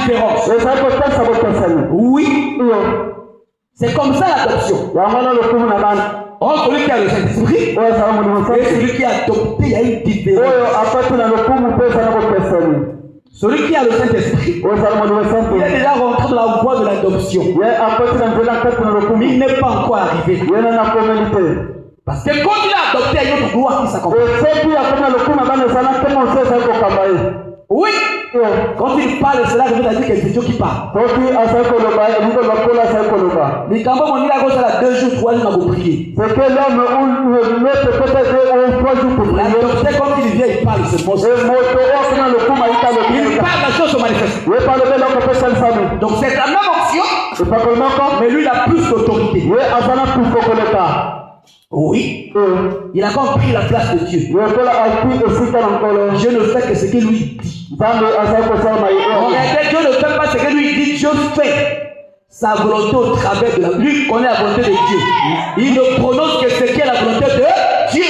différence. Oui. C'est comme ça l'adoption. Entre celui qui a le Saint-Esprit et celui qui a adopté, il y a une différence. Celui qui a le Saint-Esprit, il est déjà rentré dans la voie de l'adoption. Mais il n'est pas encore arrivé. Parce que quand il a adopté, il y a une autre gloire qui s'accompagne. Oui. Quand il parle, cela veut dire que c'est Dieu qui parle. Les campagnes, on dit là, 2 jours, 3 jours, on va prier. L'adopté, quand il vient, il parle, c'est bon. Il parle, la chose se manifeste. Donc c'est la même option, mais lui, il a plus d'autorité. Oui. Il a encore pris la place de Dieu. Dieu ne fait que ce qu'il lui dit. En réalité, Dieu ne fait pas ce que lui dit. Dieu fait sa volonté au travers de la... Lui connaît la volonté de Dieu. Il ne prononce que ce qui est la volonté de Dieu.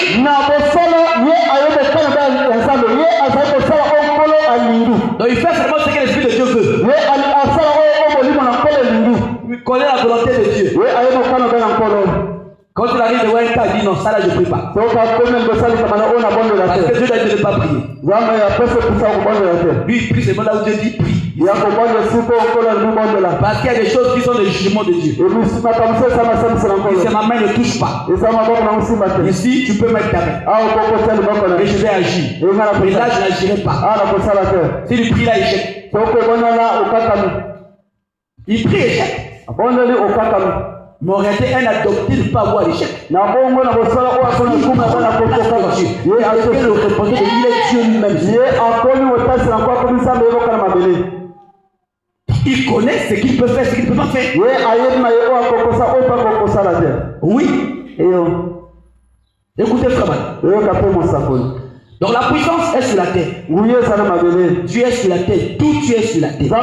Donc il fait seulement ce que l'Esprit de Dieu veut. Il connaît la volonté de Dieu. Quand il arrive de voir un cas, il dit non, ça là je ne prie pas. Parce que Dieu n'a dit de ne pas prier. Lui il prie seulement là où Dieu dit prie. Parce qu'il y a des choses qui sont des jugements de Dieu. Et ma main ne touche pas. Ici, tu peux mettre ta main. Et je vais agir. Mais là, je n'agirai pas. Si il prie là, échec. Il prie échec. Mais en réalité, un adopté ne peut pas avoir l'échec. Il est Dieu lui-même. Il connaît ce qu'il peut faire, ce qu'il ne peut pas faire. Oui. Écoutez, frère. Donc la puissance est sur la terre. Dieu est sur la terre. Tout Dieu est sur la terre. Donc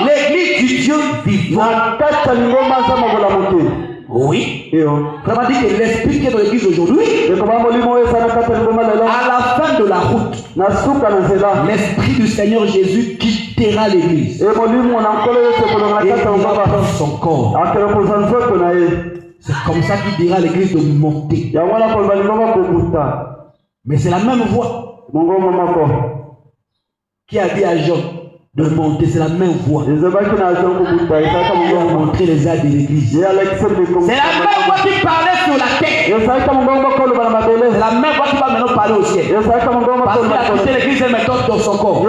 l'église du Dieu vivant. Oui. Vraiment dit que l'esprit qui est dans l'église aujourd'hui, à la fin de la route, l'esprit du Seigneur Jésus quittera l'église. Et il va prendre son corps. C'est comme ça qu'il dira à l'église de monter. Mais c'est la même voix qui a dit à Jean de monter, c'est la même voix. Il a montré les ailes de l'église. C'est la même voix qui parlait sur la terre. C'est la même voix qui va maintenant parler au ciel. Parce qu'il a quitté l'église et maintenant dans son corps.